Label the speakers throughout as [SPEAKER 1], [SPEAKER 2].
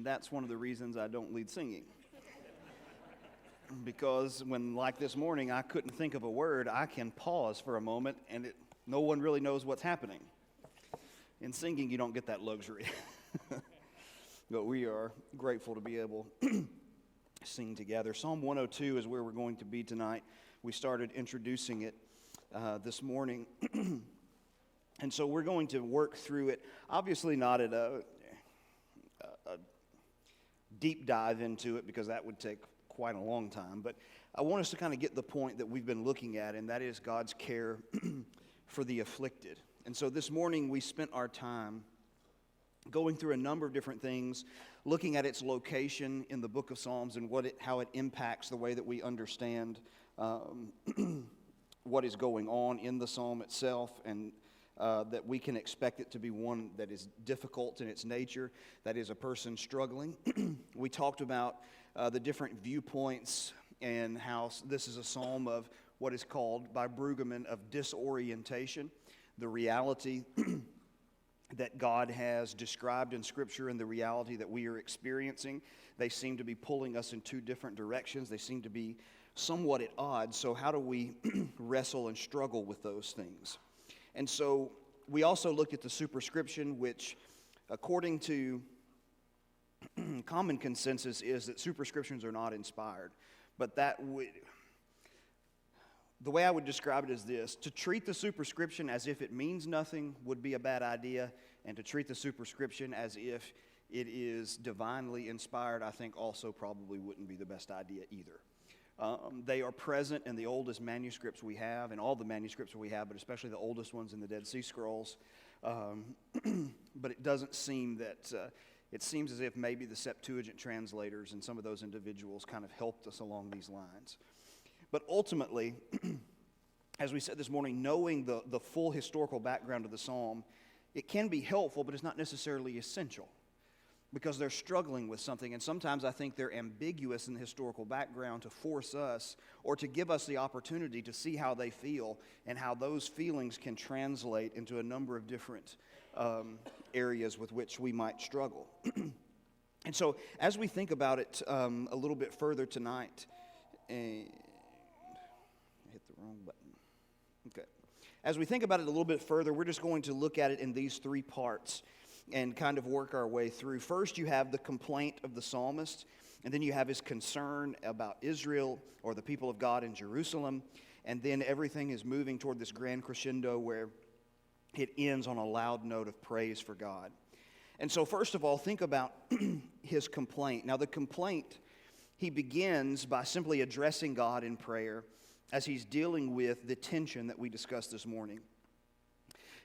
[SPEAKER 1] And that's one of the reasons I don't lead singing. Because when, like this morning, I couldn't think of a word, I can pause for a moment and no one really knows what's happening. In singing, you don't get that luxury. But we are grateful to be able to sing together. Psalm 102 is where we're going to be tonight. We started introducing it this morning. And so we're going to work through it, obviously not at a deep dive into it, because that would take quite a long time. But I want us to kind of get the point that we've been looking at, and that is God's care for the afflicted. And so this morning we spent our time going through a number of different things, looking at its location in the book of Psalms and how it impacts the way that we understand what is going on in the psalm itself, and that we can expect it to be one that is difficult in its nature, that is a person struggling. We talked about the different viewpoints and how this is a psalm of what is called by Brueggemann of disorientation, the reality that God has described in Scripture and the reality that we are experiencing. They seem to be pulling us in two different directions. They seem to be somewhat at odds. So how do we wrestle and struggle with those things? And so we also looked at the superscription, which according to common consensus is that superscriptions are not inspired. But the way I would describe it is this: to treat the superscription as if it means nothing would be a bad idea, and to treat the superscription as if it is divinely inspired, I think also probably wouldn't be the best idea either. They are present in the oldest manuscripts we have, and all the manuscripts we have, but especially the oldest ones in the Dead Sea Scrolls. But it doesn't seem that, it seems as if maybe the Septuagint translators and some of those individuals kind of helped us along these lines. But ultimately, as we said this morning, knowing the full historical background of the psalm, it can be helpful, but it's not necessarily essential, because they're struggling with something, and sometimes I think they're ambiguous in the historical background to force us or to give us the opportunity to see how they feel and how those feelings can translate into a number of different areas with which we might struggle. And so as we think about it a little bit further tonight, I hit the wrong button. Okay. As we think about it a little bit further, we're just going to look at it in these three parts and kind of work our way through. First, you have the complaint of the psalmist, and then you have his concern about Israel or the people of God in Jerusalem, and then everything is moving toward this grand crescendo where it ends on a loud note of praise for God. And so first of all, think about his complaint. Now the complaint, he begins by simply addressing God in prayer as he's dealing with the tension that we discussed this morning.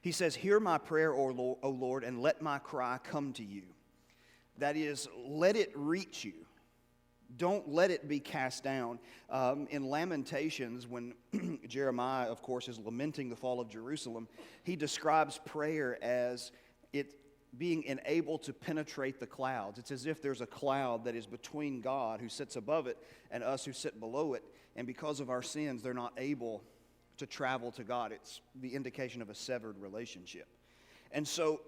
[SPEAKER 1] He says, "Hear my prayer, O Lord, and let my cry come to you." That is, let it reach you. Don't let it be cast down. In Lamentations, when Jeremiah, of course, is lamenting the fall of Jerusalem, he describes prayer as it being unable to penetrate the clouds. It's as if there's a cloud that is between God, who sits above it, and us who sit below it. And because of our sins, they're not able to travel to God. It's the indication of a severed relationship. And so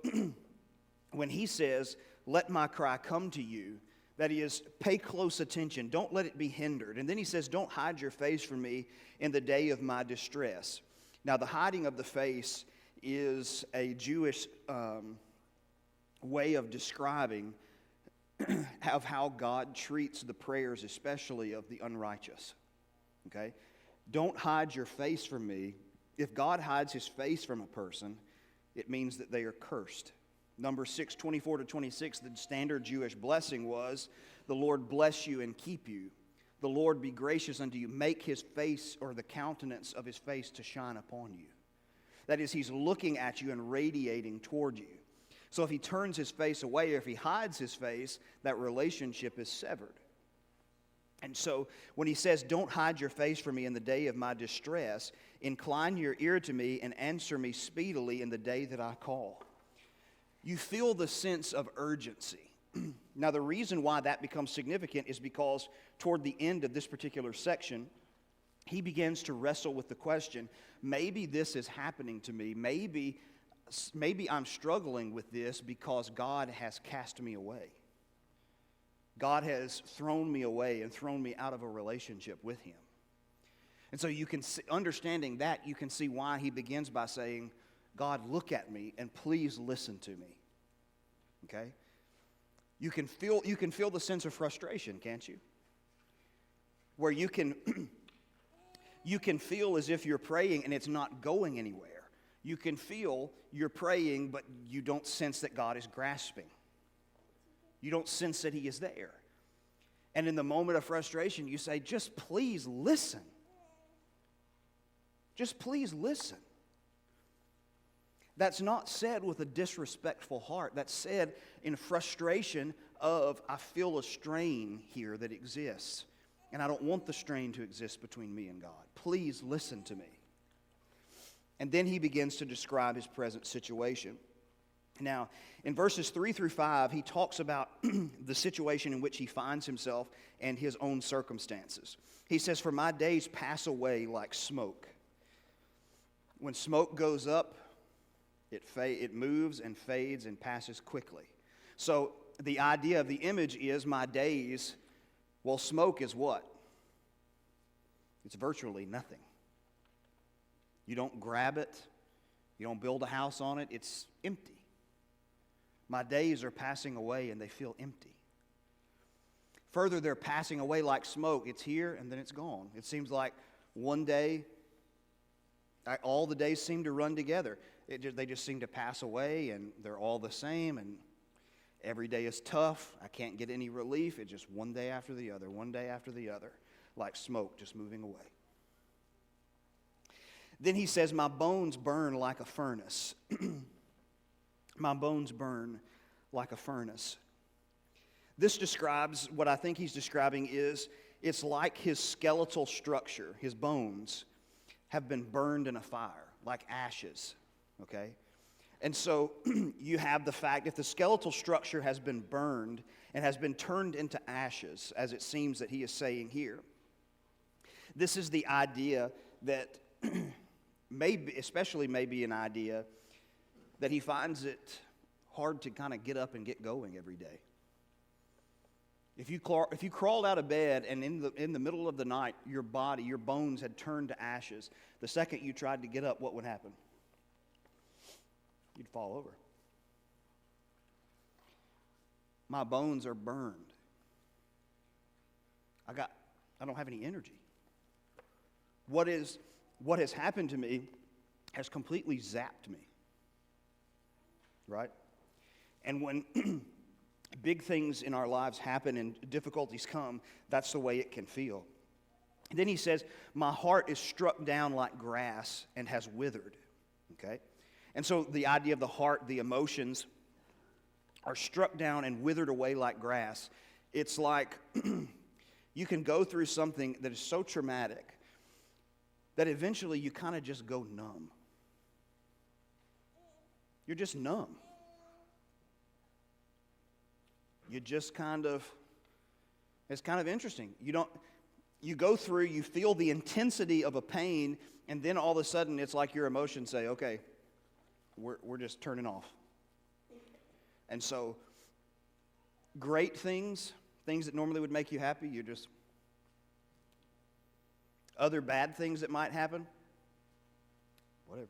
[SPEAKER 1] when he says, "Let my cry come to you," that is, pay close attention. Don't let it be hindered. And then he says, "Don't hide your face from me in the day of my distress." Now, the hiding of the face is a Jewish way of describing of how God treats the prayers, especially of the unrighteous. Okay? Don't hide your face from me. If God hides his face from a person, it means that they are cursed. Numbers 6:24-26, the standard Jewish blessing was, "The Lord bless you and keep you. The Lord be gracious unto you, make his face or the countenance of his face to shine upon you." That is, he's looking at you and radiating toward you. So if he turns his face away, or if he hides his face, that relationship is severed. And so when he says, "Don't hide your face from me in the day of my distress, incline your ear to me and answer me speedily in the day that I call." You feel the sense of urgency. Now, the reason why that becomes significant is because toward the end of this particular section, he begins to wrestle with the question, maybe this is happening to me. Maybe I'm struggling with this because God has cast me away. God has thrown me away and thrown me out of a relationship with him. And so you can see, understanding that, you can see why he begins by saying, God, look at me and please listen to me. Okay? You can feel the sense of frustration, can't you? Where you can you can feel as if you're praying and it's not going anywhere. You can feel you're praying, but you don't sense that God is grasping. You don't sense that he is there. And in the moment of frustration, you say, just please listen. Just please listen. That's not said with a disrespectful heart. That's said in frustration of, I feel a strain here that exists, and I don't want the strain to exist between me and God. Please listen to me. And then he begins to describe his present situation. Now, in verses 3 through 5, he talks about the situation in which he finds himself and his own circumstances. He says, for my days pass away like smoke. When smoke goes up, it moves and fades and passes quickly. So the idea of the image is my days, well, smoke is what? It's virtually nothing. You don't grab it. You don't build a house on it. It's empty. My days are passing away and they feel empty. Further, they're passing away like smoke. It's here and then it's gone. It seems like one day, all the days seem to run together. They just seem to pass away and they're all the same, and every day is tough. I can't get any relief. It's just one day after the other, one day after the other, like smoke just moving away. Then he says, my bones burn like a furnace. My bones burn like a furnace. This describes, what I think he's describing is, it's like his skeletal structure, his bones, have been burned in a fire, like ashes, okay? And so you have the fact, if the skeletal structure has been burned and has been turned into ashes, as it seems that he is saying here, this is the idea that especially maybe an idea that he finds it hard to kind of get up and get going every day. If you crawled out of bed and in the middle of the night, your bones had turned to ashes, the second you tried to get up, what would happen? You'd fall over. My bones are burned. I don't have any energy. What has happened to me has completely zapped me. Right? And when big things in our lives happen and difficulties come, that's the way it can feel. Then he says, my heart is struck down like grass and has withered. Okay? And so the idea of the heart, the emotions, are struck down and withered away like grass. It's like you can go through something that is so traumatic that eventually you kind of just go numb. You're just numb. You just it's kind of interesting. You go through, you feel the intensity of a pain, and then all of a sudden it's like your emotions say, okay, we're just turning off. And so great things that normally would make you happy, other bad things that might happen, whatever.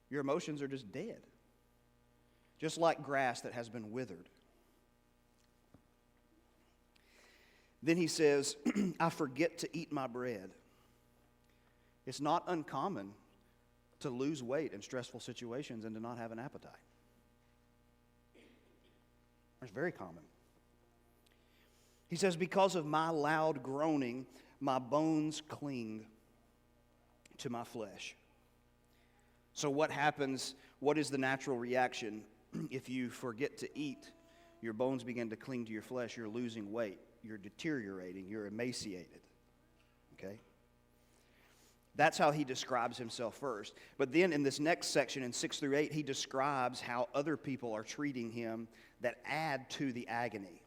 [SPEAKER 1] Your emotions are just dead. Just like grass that has been withered. Then he says, I forget to eat my bread. It's not uncommon to lose weight in stressful situations and to not have an appetite. It's very common. He says, because of my loud groaning, my bones cling to my flesh. So what happens? What is the natural reaction? If you forget to eat, your bones begin to cling to your flesh. You're losing weight. You're deteriorating. You're emaciated. Okay? That's how he describes himself first. But then in this next section, in 6 through 8, he describes how other people are treating him that add to the agony.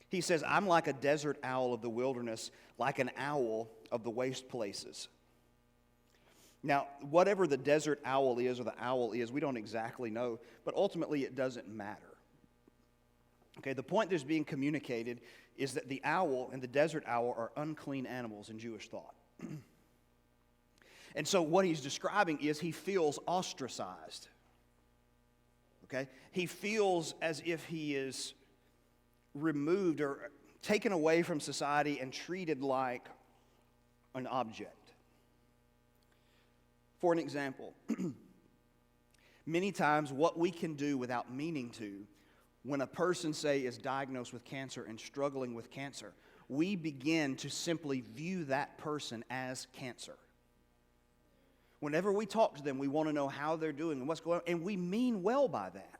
[SPEAKER 1] He says, I'm like a desert owl of the wilderness, like an owl of the waste places. Now, whatever the desert owl is or the owl is, we don't exactly know, but ultimately it doesn't matter. Okay, the point that's being communicated is that the owl and the desert owl are unclean animals in Jewish thought. And so what he's describing is he feels ostracized. Okay? He feels as if he is removed or taken away from society and treated like an object. For an example, many times what we can do without meaning to, when a person, say, is diagnosed with cancer and struggling with cancer, we begin to simply view that person as cancer. Whenever we talk to them, we want to know how they're doing and what's going on, and we mean well by that.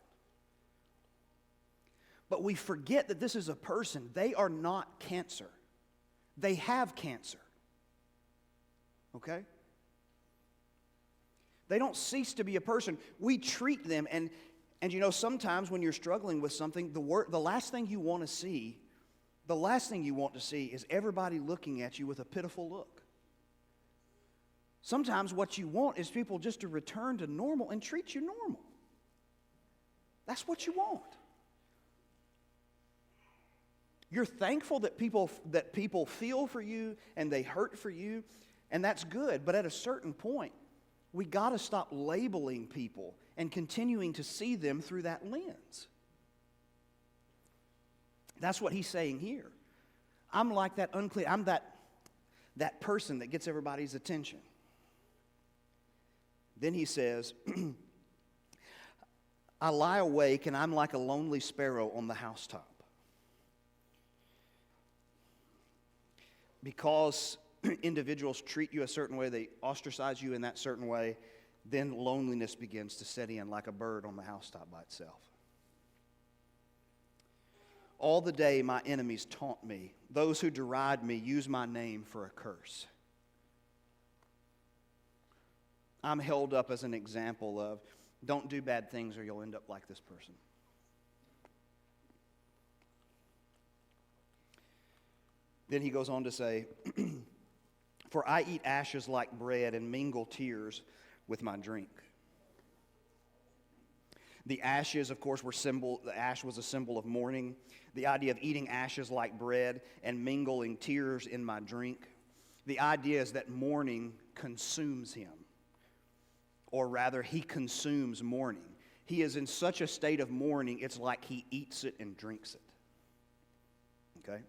[SPEAKER 1] But we forget that this is a person. They are not cancer. They have cancer. Okay? They don't cease to be a person. We treat them, and you know, sometimes when you're struggling with something, the last thing you want to see, is everybody looking at you with a pitiful look. Sometimes what you want is people just to return to normal and treat you normal. That's what you want. You're thankful that people feel for you and they hurt for you, and that's good. But at a certain point, we got to stop labeling people and continuing to see them through that lens. That's what he's saying here. I'm like that unclean. I'm that person that gets everybody's attention. Then he says, I lie awake and I'm like a lonely sparrow on the housetop. Because individuals treat you a certain way, they ostracize you in that certain way, then loneliness begins to set in like a bird on the housetop by itself. All the day my enemies taunt me. Those who deride me use my name for a curse. I'm held up as an example of don't do bad things or you'll end up like this person. Then he goes on to say, for I eat ashes like bread and mingle tears with my drink. The ashes, of course, the ash was a symbol of mourning. The idea of eating ashes like bread and mingling tears in my drink. The idea is that mourning consumes him. Or rather, he consumes mourning. He is in such a state of mourning, it's like he eats it and drinks it. Okay?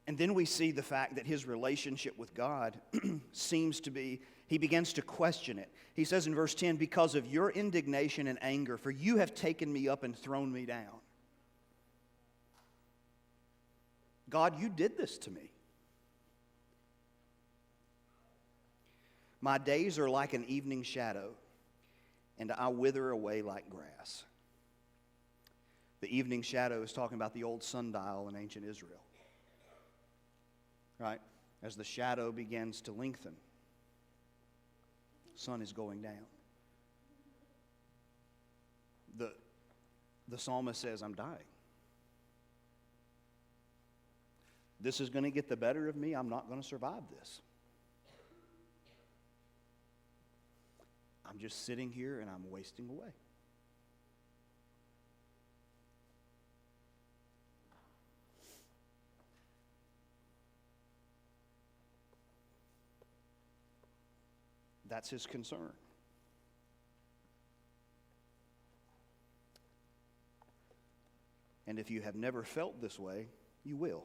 [SPEAKER 1] And then we see the fact that his relationship with God seems to be, he begins to question it. He says in verse 10, because of your indignation and anger, for you have taken me up and thrown me down. God, you did this to me. My days are like an evening shadow, and I wither away like grass. The evening shadow is talking about the old sundial in ancient Israel. Right? As the shadow begins to lengthen, sun is going down. The psalmist says, I'm dying. This is going to get the better of me. I'm not going to survive this. I'm just sitting here and I'm wasting away. That's his concern. And if you have never felt this way, you will.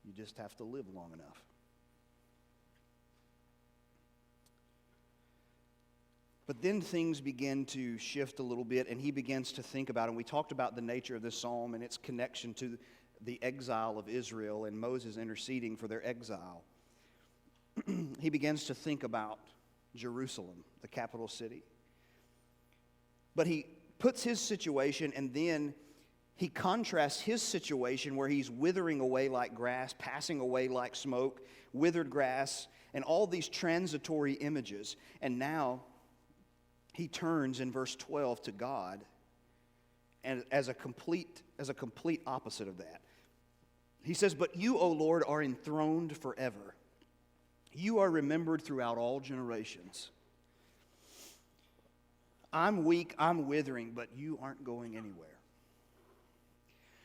[SPEAKER 1] You just have to live long enough. But then things begin to shift a little bit, and he begins to think about it. And we talked about the nature of this psalm and its connection to the exile of Israel and Moses interceding for their exile. He begins to think about Jerusalem, the capital city. But he puts his situation, and then he contrasts his situation where he's withering away like grass, passing away like smoke, withered grass, and all these transitory images. And now he turns in verse 12 to God and as a complete opposite of that. He says, but you, O Lord, are enthroned forever. You are remembered throughout all generations. I'm weak, I'm withering, but you aren't going anywhere.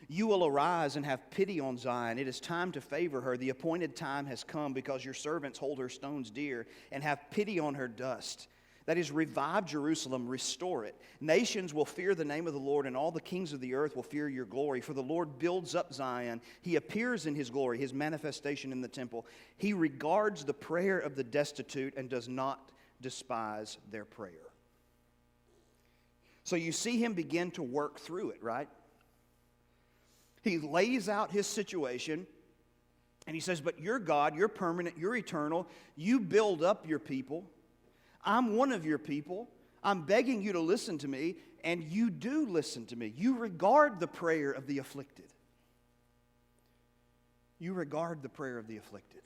[SPEAKER 1] You will arise and have pity on Zion. It is time to favor her. The appointed time has come because your servants hold her stones dear and have pity on her dust. That is, revive Jerusalem, restore it. Nations will fear the name of the Lord, and all the kings of the earth will fear your glory. For the Lord builds up Zion. He appears in his glory, his manifestation in the temple. He regards the prayer of the destitute and does not despise their prayer. So you see him begin to work through it, right? He lays out his situation, and he says, but you're God, you're permanent, you're eternal. You build up your people. I'm one of your people. I'm begging you to listen to me, and you do listen to me. You regard the prayer of the afflicted. You regard the prayer of the afflicted.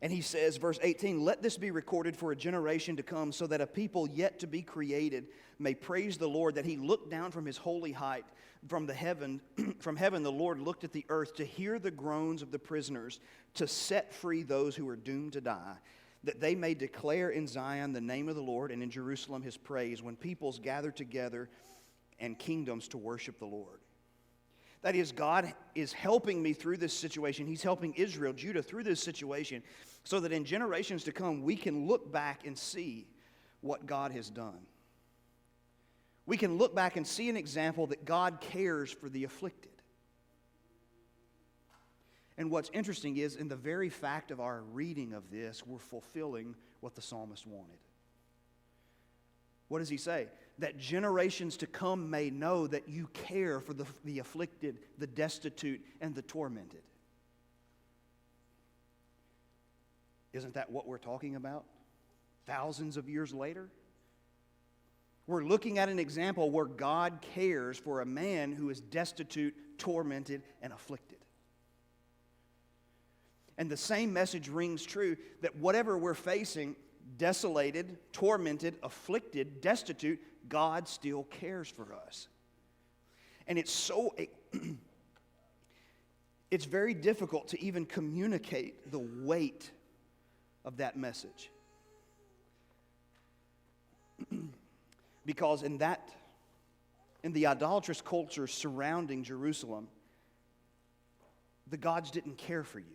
[SPEAKER 1] And he says, verse 18, let this be recorded for a generation to come, so that a people yet to be created may praise the Lord, that he looked down from his holy height. From heaven, the Lord looked at the earth to hear the groans of the prisoners, to set free those who are doomed to die, that they may declare in Zion the name of the Lord, and in Jerusalem his praise, when peoples gather together and kingdoms to worship the Lord. That is, God is helping me through this situation. He's helping Israel, Judah, through this situation, so that in generations to come, we can look back and see what God has done. We can look back and see an example that God cares for the afflicted. And what's interesting is, in the very fact of our reading of this, we're fulfilling what the psalmist wanted. What does he say? That generations to come may know that you care for the afflicted, the destitute, and the tormented. Isn't that what we're talking about? Thousands of years later? We're looking at an example where God cares for a man who is destitute, tormented, and afflicted. And the same message rings true, that whatever we're facing, desolated, tormented, afflicted, destitute, God still cares for us. And it's very difficult to even communicate the weight of that message. Because in the idolatrous culture surrounding Jerusalem, the gods didn't care for you.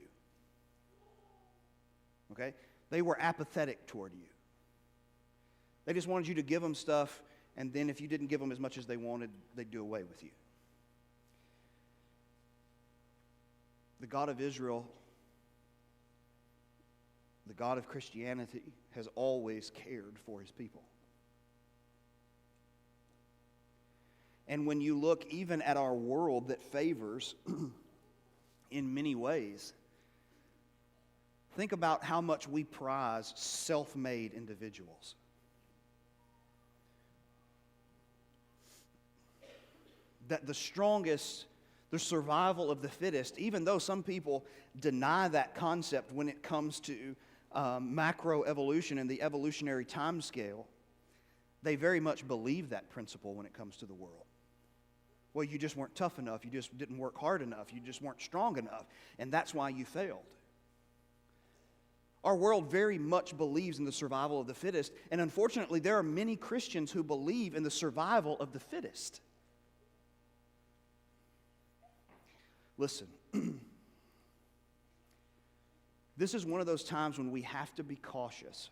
[SPEAKER 1] Okay? They were apathetic toward you. They just wanted you to give them stuff, and then if you didn't give them as much as they wanted, they'd do away with you. The God of Israel, the God of Christianity, has always cared for his people. And when you look even at our world that favors in many ways, think about how much we prize self-made individuals. That the strongest, the survival of the fittest, even though some people deny that concept when it comes to macroevolution and the evolutionary time scale, they very much believe that principle when it comes to the world. Well, you just weren't tough enough, you just didn't work hard enough, you just weren't strong enough, and that's why you failed. Our world very much believes in the survival of the fittest, and unfortunately, there are many Christians who believe in the survival of the fittest. Listen, this is one of those times when we have to be cautious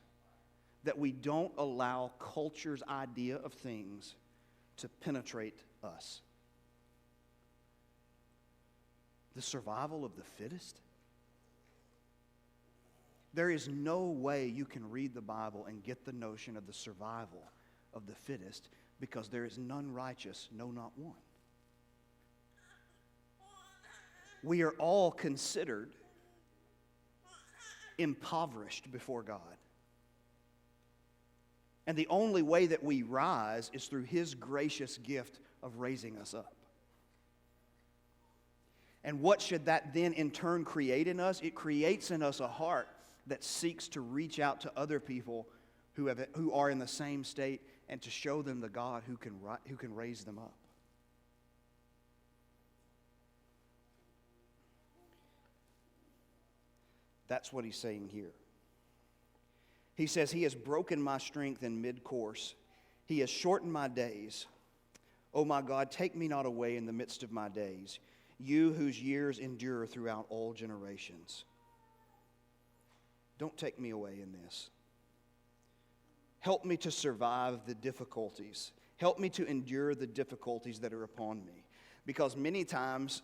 [SPEAKER 1] that we don't allow culture's idea of things to penetrate us. The survival of the fittest? There is no way you can read the Bible and get the notion of the survival of the fittest, because there is none righteous, no, not one. We are all considered impoverished before God. And the only way that we rise is through his gracious gift of raising us up. And what should that then in turn create in us? It creates in us a heart that seeks to reach out to other people who are in the same state, and to show them the God who can raise them up. That's what he's saying here. He says, He has broken my strength in mid-course. He has shortened my days. O my God, take me not away in the midst of my days, you whose years endure throughout all generations. Don't take me away in this. Help me to survive the difficulties. Help me to endure the difficulties that are upon me. Because many times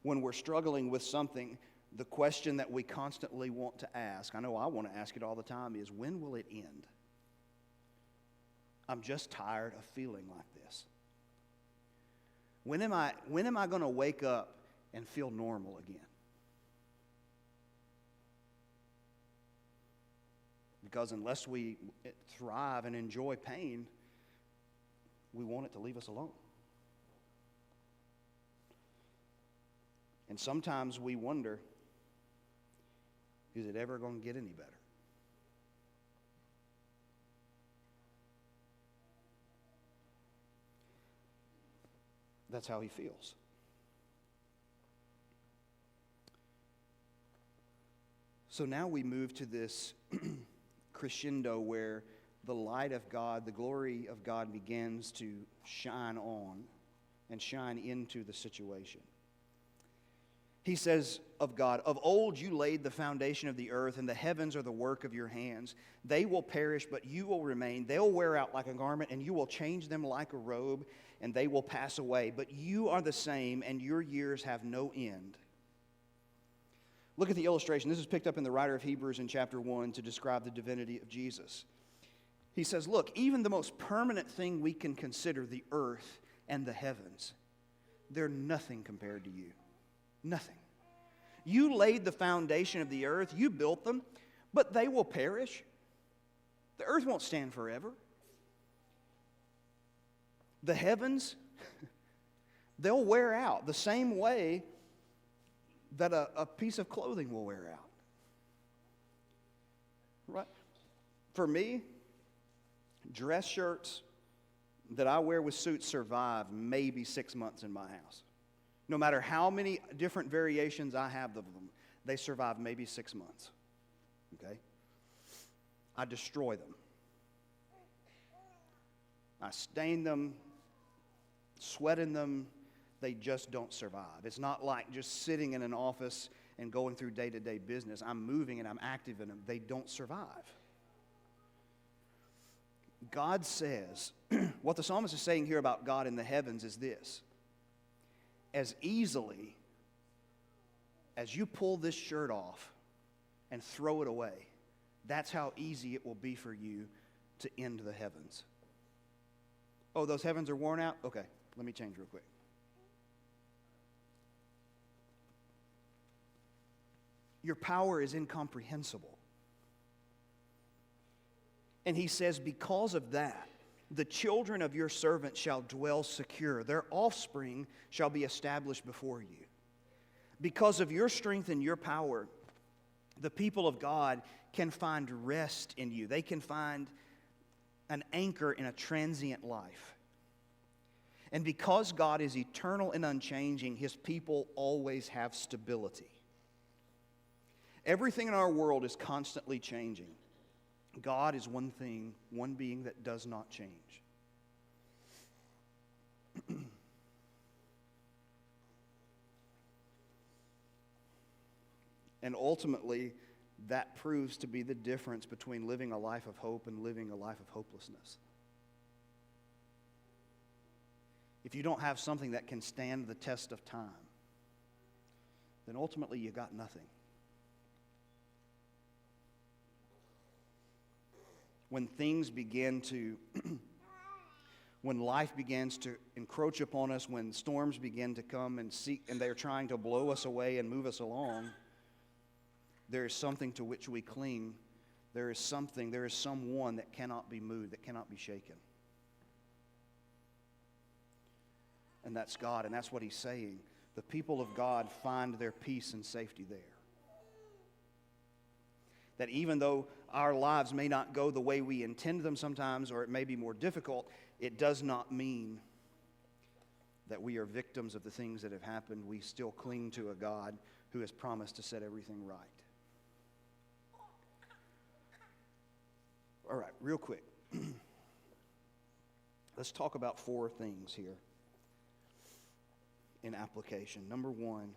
[SPEAKER 1] when we're struggling with something, the question that we constantly want to ask, I know I want to ask it all the time, is when will it end? I'm just tired of feeling like this. When am I going to wake up and feel normal again? Because unless we thrive and enjoy pain, we want it to leave us alone. And sometimes we wonder, is it ever going to get any better? That's how he feels. So now we move to this crescendo where the light of God, the glory of God begins to shine on and shine into the situation. He says of God, of old you laid the foundation of the earth, and the heavens are the work of your hands. They will perish, but you will remain. They'll wear out like a garment, and you will change them like a robe, and they will pass away. But you are the same, and your years have no end. Look at the illustration. This is picked up in the writer of Hebrews in chapter 1 to describe the divinity of Jesus. He says, look, even the most permanent thing we can consider, the earth and the heavens, they're nothing compared to you. Nothing. You laid the foundation of the earth, you built them, but they will perish. The earth won't stand forever. The heavens, they'll wear out the same way that a piece of clothing will wear out. Right? For me, dress shirts that I wear with suits survive maybe 6 months in my house. No matter how many different variations I have of them, they survive maybe 6 months. Okay? I destroy them. I stain them, sweat in them. They just don't survive. It's not like just sitting in an office and going through day-to-day business. I'm moving and I'm active in them. They don't survive. God says, what the psalmist is saying here about God in the heavens is this: as easily as you pull this shirt off and throw it away, that's how easy it will be for you to end the heavens. Oh, those heavens are worn out? Okay, let me change real quick. Your power is incomprehensible. And he says, because of that, the children of your servants shall dwell secure. Their offspring shall be established before you. Because of your strength and your power, the people of God can find rest in you. They can find an anchor in a transient life. And because God is eternal and unchanging, His people always have stability. Everything in our world is constantly changing. God is one thing, one being that does not change. And ultimately, that proves to be the difference between living a life of hope and living a life of hopelessness. If you don't have something that can stand the test of time, then ultimately you got nothing. When things begin to, when life begins to encroach upon us, when storms begin to come and they're trying to blow us away and move us along, there is something to which we cling. There is someone that cannot be moved, that cannot be shaken. And that's God, and that's what He's saying. The people of God find their peace and safety there. That even though our lives may not go the way we intend them sometimes, or it may be more difficult, it does not mean that we are victims of the things that have happened. We still cling to a God who has promised to set everything right. All right, real quick. Let's talk about 4 things here in application. Number 1,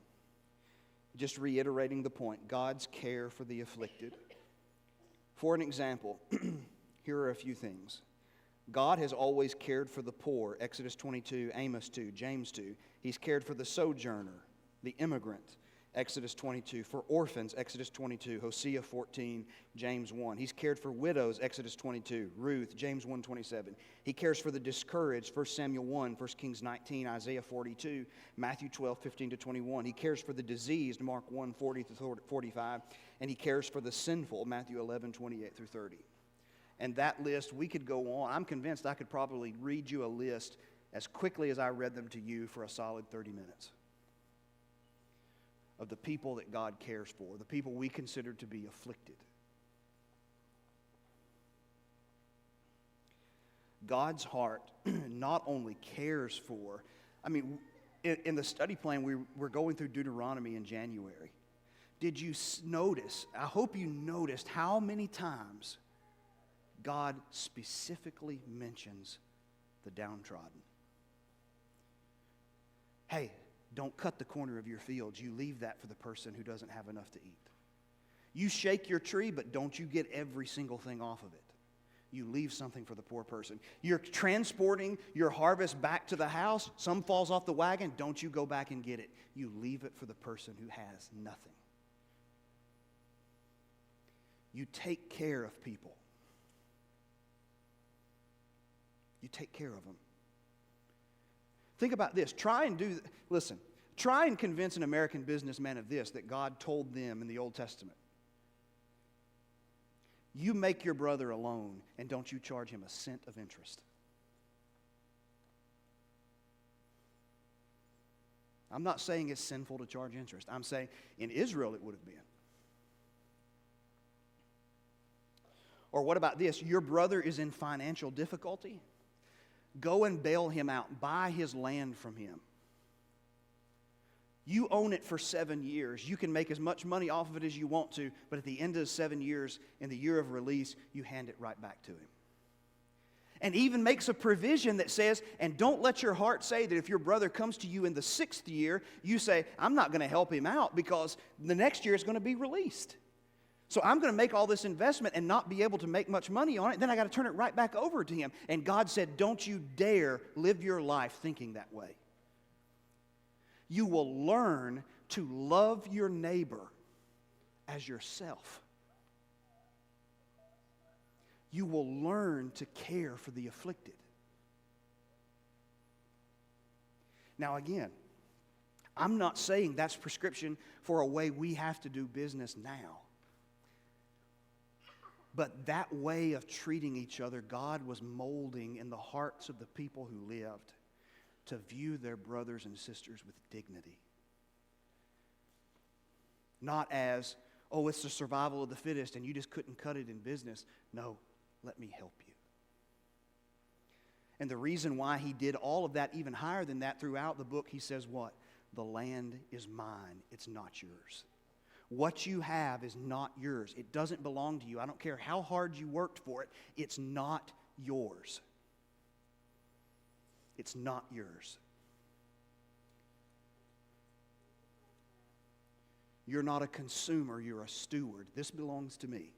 [SPEAKER 1] just reiterating the point, God's care for the afflicted. For an example, here are a few things. God has always cared for the poor, Exodus 22, Amos 2, James 2. He's cared for the sojourner, the immigrant, Exodus 22, for orphans, Exodus 22, Hosea 14, James 1. He's cared for widows, Exodus 22, Ruth, James 1:27. He cares for the discouraged, 1 Samuel 1, 1 Kings 19, Isaiah 42, Matthew 12, 15-21. He cares for the diseased, Mark 1, 40-45. And he cares for the sinful, Matthew 11, 28-30. And that list, we could go on. I'm convinced I could probably read you a list as quickly as I read them to you for a solid 30 minutes. Of the people that God cares for, the people we consider to be afflicted. God's heart not only cares for, in the study plan, we're going through Deuteronomy in January. Did you notice, I hope you noticed how many times God specifically mentions the downtrodden. Hey, don't cut the corner of your field. You leave that for the person who doesn't have enough to eat. You shake your tree, but don't you get every single thing off of it. You leave something for the poor person. You're transporting your harvest back to the house. Some falls off the wagon. Don't you go back and get it. You leave it for the person who has nothing. You take care of people. You take care of them. Think about this. Try and convince an American businessman of this, that God told them in the Old Testament. You make your brother a loan and don't you charge him a cent of interest. I'm not saying it's sinful to charge interest. I'm saying in Israel it would have been. Or what about this? Your brother is in financial difficulty. Go and bail him out. Buy his land from him. You own it for 7 years. You can make as much money off of it as you want to, but at the end of the 7 years, in the year of release, you hand it right back to him. And even makes a provision that says, and don't let your heart say that if your brother comes to you in the 6th year, you say, I'm not going to help him out because the next year is going to be released. So I'm going to make all this investment and not be able to make much money on it. Then I got to turn it right back over to him. And God said, don't you dare live your life thinking that way. You will learn to love your neighbor as yourself. You will learn to care for the afflicted. Now again, I'm not saying that's prescription for a way we have to do business now. But that way of treating each other, God was molding in the hearts of the people who lived to view their brothers and sisters with dignity. Not as, oh, it's the survival of the fittest and you just couldn't cut it in business. No, let me help you. And the reason why he did all of that, even higher than that throughout the book, he says what? The land is mine, it's not yours. What you have is not yours. It doesn't belong to you. I don't care how hard you worked for it. It's not yours. It's not yours. You're not a consumer. You're a steward. This belongs to me.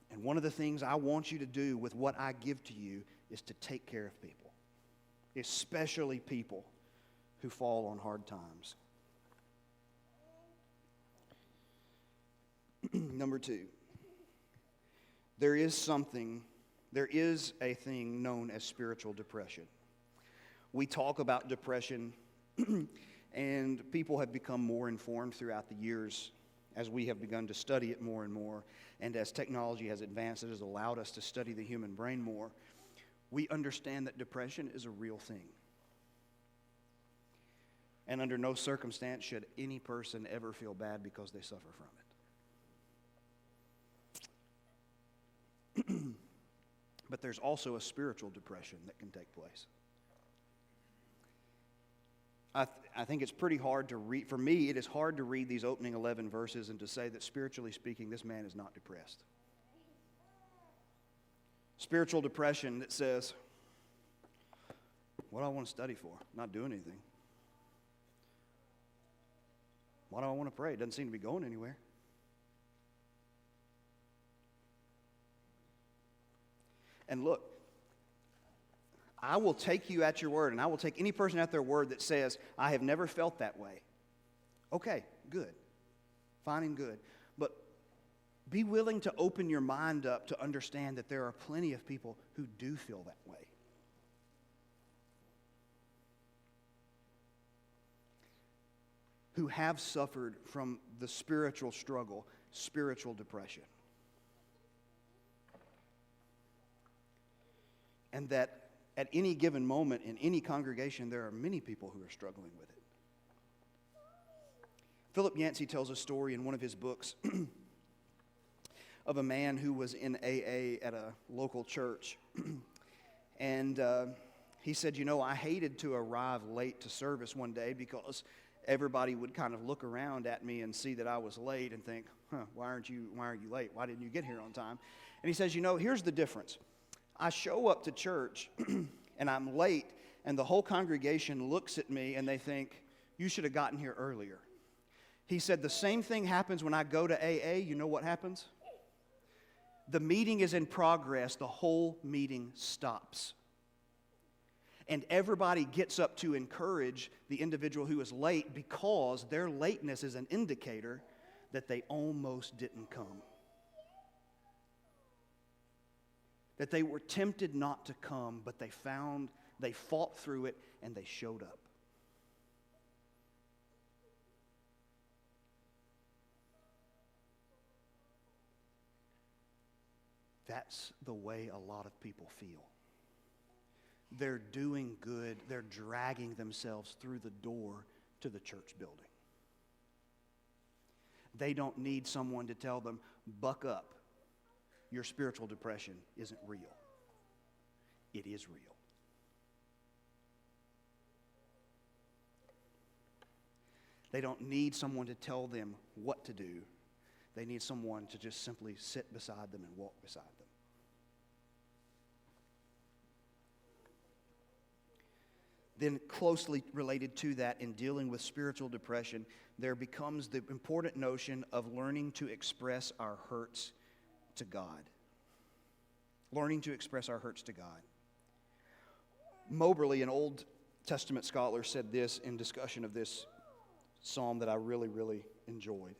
[SPEAKER 1] And one of the things I want you to do with what I give to you is to take care of people, especially people who fall on hard times. Number 2, there is a thing known as spiritual depression. We talk about depression, and people have become more informed throughout the years as we have begun to study it more and more, and as technology has advanced, it has allowed us to study the human brain more. We understand that depression is a real thing. And under no circumstance should any person ever feel bad because they suffer from it. But there's also a spiritual depression that can take place. I think it's pretty hard to read. For me, it is hard to read these opening 11 verses and to say that spiritually speaking, this man is not depressed. Spiritual depression that says, what do I want to study for? Not doing anything. Why do I want to pray? It doesn't seem to be going anywhere. And look, I will take you at your word, and I will take any person at their word that says, I have never felt that way. Okay, good. Fine and good. But be willing to open your mind up to understand that there are plenty of people who do feel that way. Who have suffered from the spiritual struggle, spiritual depression. And that at any given moment in any congregation, there are many people who are struggling with it. Philip Yancey tells a story in one of his books of a man who was in AA at a local church. And he said, I hated to arrive late to service one day because everybody would kind of look around at me and see that I was late and think, why aren't you late? Why didn't you get here on time? And he says, here's the difference. I show up to church and I'm late, and the whole congregation looks at me and they think, you should have gotten here earlier. He said, the same thing happens when I go to AA. You know what happens? The meeting is in progress. The whole meeting stops. And everybody gets up to encourage the individual who is late because their lateness is an indicator that they almost didn't come. That they were tempted not to come, but they fought through it, and they showed up. That's the way a lot of people feel. They're doing good. They're dragging themselves through the door to the church building. They don't need someone to tell them, buck up. Your spiritual depression isn't real. It is real. They don't need someone to tell them what to do. They need someone to just simply sit beside them and walk beside them. Then closely related to that, in dealing with spiritual depression, there becomes the important notion of learning to express our hurts to God. Learning to express our hurts to God. Moberly, an Old Testament scholar, said this in discussion of this psalm that I really, really enjoyed.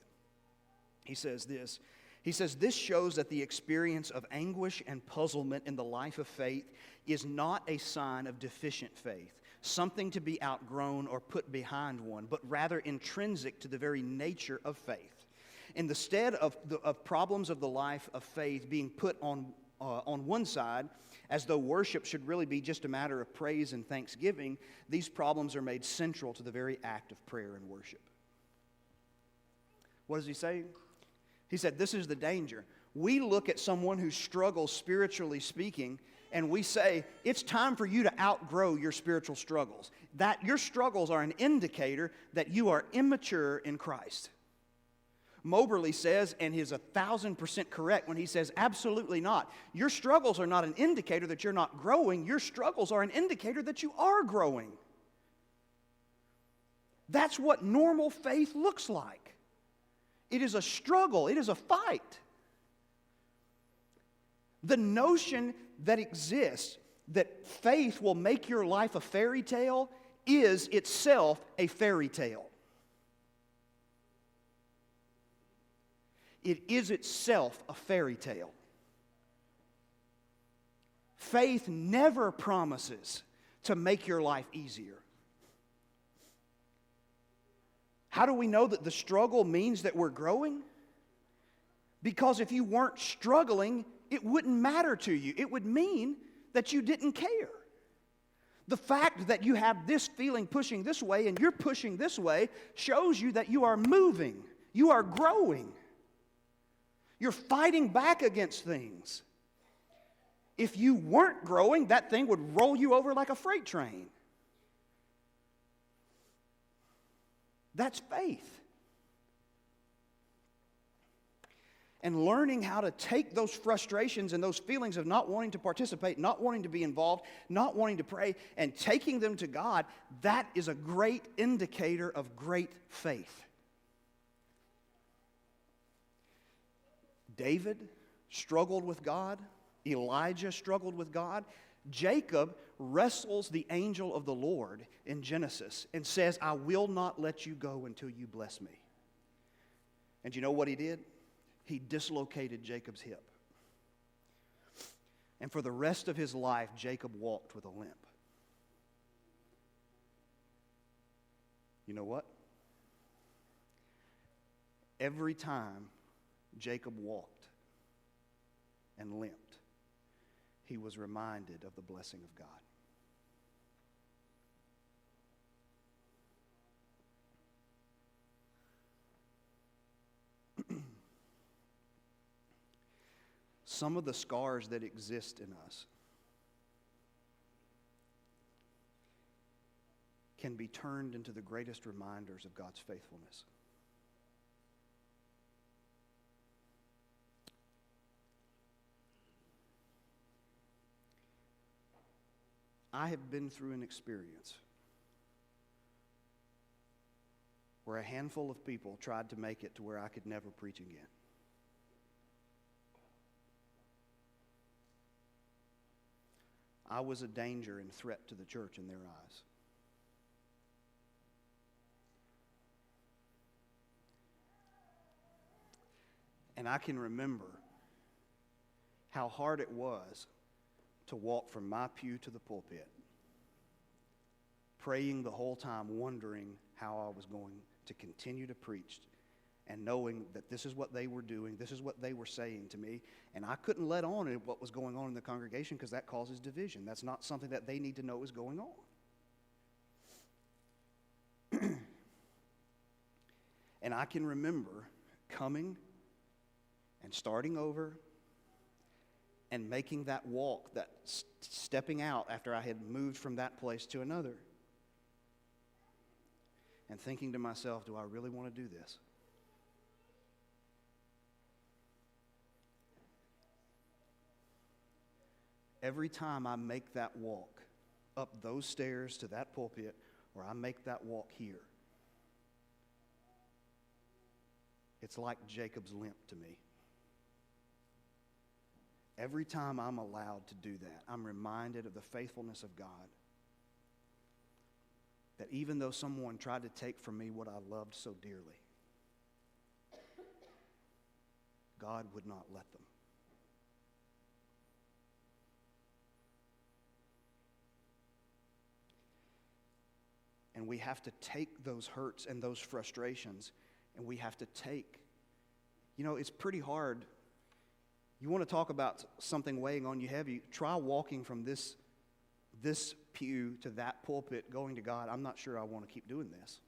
[SPEAKER 1] He says this. He says, this shows that the experience of anguish and puzzlement in the life of faith is not a sign of deficient faith, something to be outgrown or put behind one, but rather intrinsic to the very nature of faith. In the stead of problems of the life of faith being put on one side, as though worship should really be just a matter of praise and thanksgiving, these problems are made central to the very act of prayer and worship. What does he say? He said, this is the danger. We look at someone who struggles spiritually speaking, and we say, it's time for you to outgrow your spiritual struggles. That your struggles are an indicator that you are immature in Christ. Moberly says, and he's 1,000% correct when he says, absolutely not. Your struggles are not an indicator that you're not growing. Your struggles are an indicator that you are growing. That's what normal faith looks like. It is a struggle. It is a fight. The notion that exists that faith will make your life a fairy tale is itself a fairy tale. It is itself a fairy tale. Faith never promises to make your life easier. How do we know that the struggle means that we're growing? Because if you weren't struggling, it wouldn't matter to you. It would mean that you didn't care. The fact that you have this feeling pushing this way and you're pushing this way shows you that you are moving. You are growing. You're fighting back against things. If you weren't growing, that thing would roll you over like a freight train. That's faith. And learning how to take those frustrations and those feelings of not wanting to participate, not wanting to be involved, not wanting to pray, and taking them to God, that is a great indicator of great faith. David struggled with God. Elijah struggled with God. Jacob wrestles the angel of the Lord in Genesis and says, I will not let you go until you bless me. And you know what he did? He dislocated Jacob's hip. And for the rest of his life, Jacob walked with a limp. You know what? Every time Jacob walked and limped, he was reminded of the blessing of God. Some of the scars that exist in us can be turned into the greatest reminders of God's faithfulness. I have been through an experience where a handful of people tried to make it to where I could never preach again. I was a danger and threat to the church in their eyes. And I can remember how hard it was to walk from my pew to the pulpit, praying the whole time, wondering how I was going to continue to preach, and knowing that this is what they were doing, this is what they were saying to me, and I couldn't let on in what was going on in the congregation because that causes division. That's not something that they need to know is going on. And I can remember coming and starting over and making that walk, that stepping out after I had moved from that place to another, and thinking to myself, do I really want to do this? Every time I make that walk up those stairs to that pulpit, or I make that walk here, it's like Jacob's limp to me. Every time I'm allowed to do that, I'm reminded of the faithfulness of God. That even though someone tried to take from me what I loved so dearly, God would not let them. And we have to take those hurts and those frustrations, and we have to take, it's pretty hard. You want to talk about something weighing on you heavy, try walking from this pew to that pulpit going to God. I'm not sure I want to keep doing this.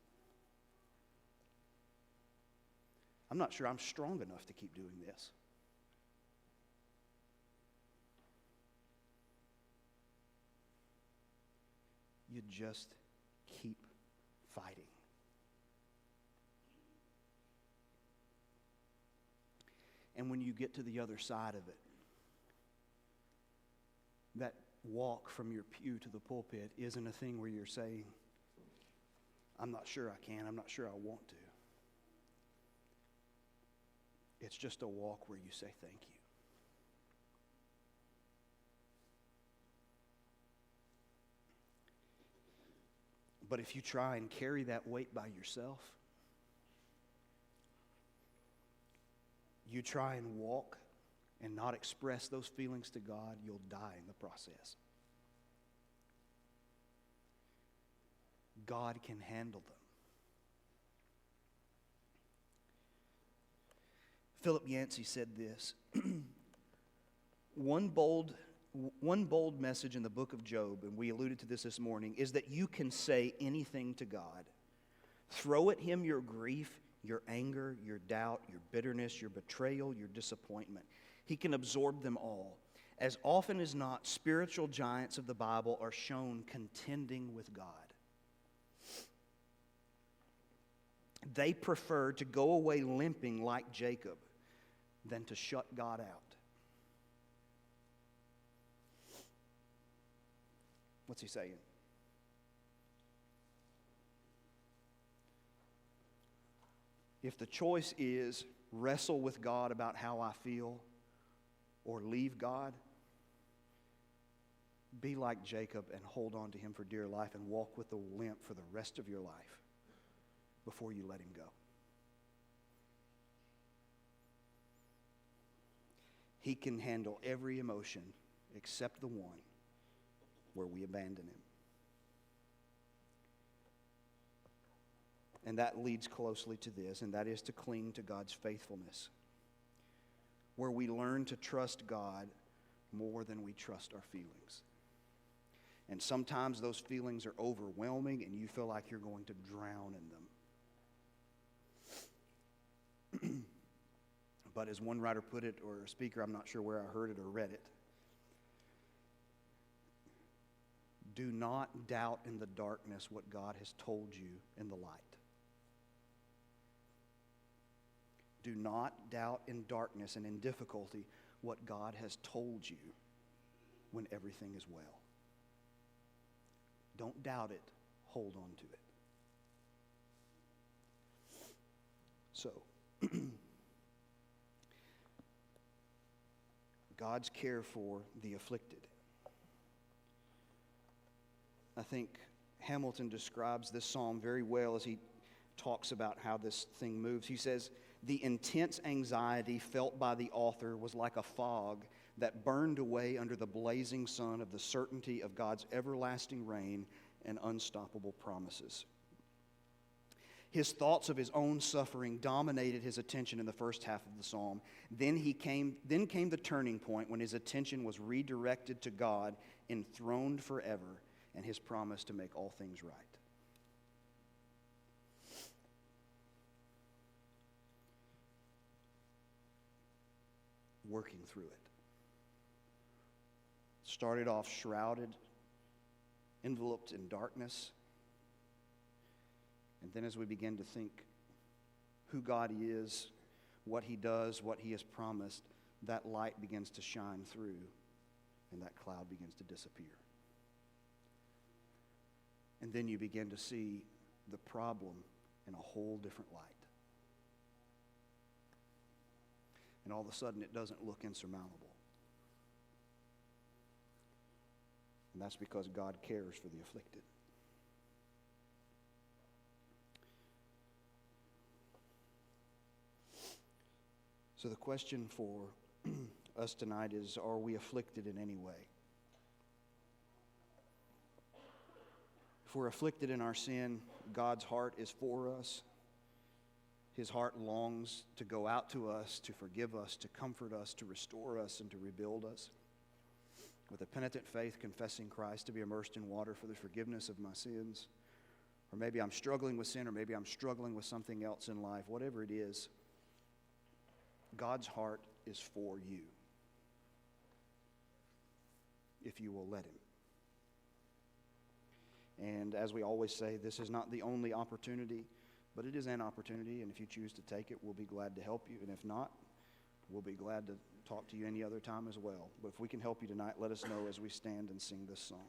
[SPEAKER 1] I'm not sure I'm strong enough to keep doing this. You just keep fighting. And when you get to the other side of it, that walk from your pew to the pulpit isn't a thing where you're saying, I'm not sure I can, I'm not sure I want to. It's just a walk where you say thank you. But if you try and carry that weight by yourself, you try and walk and not express those feelings to God, you'll die in the process. God can handle them. Philip Yancey said this, one bold message in the book of Job, and we alluded to this morning, is that you can say anything to God. Throw at him your grief, your anger, your doubt, your bitterness, your betrayal, your disappointment. He can absorb them all. As often as not, spiritual giants of the Bible are shown contending with God. They preferred to go away limping like Jacob than to shut God out. What's he saying? If the choice is wrestle with God about how I feel or leave God, be like Jacob and hold on to him for dear life and walk with a limp for the rest of your life before you let him go. He can handle every emotion except the one where we abandon him. And that leads closely to this, and that is to cling to God's faithfulness, where we learn to trust God more than we trust our feelings. And sometimes those feelings are overwhelming and you feel like you're going to drown in them. But as one writer put it, or a speaker, I'm not sure where I heard it or read it, do not doubt in the darkness what God has told you in the light. Do not doubt in darkness and in difficulty what God has told you when everything is well. Don't doubt it. Hold on to it. So, God's care for the afflicted. I think Hamilton describes this psalm very well as he talks about how this thing moves. He says, the intense anxiety felt by the author was like a fog that burned away under the blazing sun of the certainty of God's everlasting reign and unstoppable promises. His thoughts of his own suffering dominated his attention in the first half of the psalm. Then came the turning point when his attention was redirected to God, enthroned forever, and his promise to make all things right. Working through it. Started off shrouded, enveloped in darkness. And then as we begin to think who God is, what he does, what he has promised, that light begins to shine through and that cloud begins to disappear. And then you begin to see the problem in a whole different light. And all of a sudden it doesn't look insurmountable. And that's because God cares for the afflicted. So the question for us tonight is, are we afflicted in any way? If we're afflicted in our sin, God's heart is for us. His heart longs to go out to us, to forgive us, to comfort us, to restore us, and to rebuild us. With a penitent faith, confessing Christ, to be immersed in water for the forgiveness of my sins. Or maybe I'm struggling with sin, or maybe I'm struggling with something else in life. Whatever it is, God's heart is for you, if you will let him. And as we always say, this is not the only opportunity, but it is an opportunity, and if you choose to take it, we'll be glad to help you. And if not, we'll be glad to talk to you any other time as well. But if we can help you tonight, let us know as we stand and sing this song.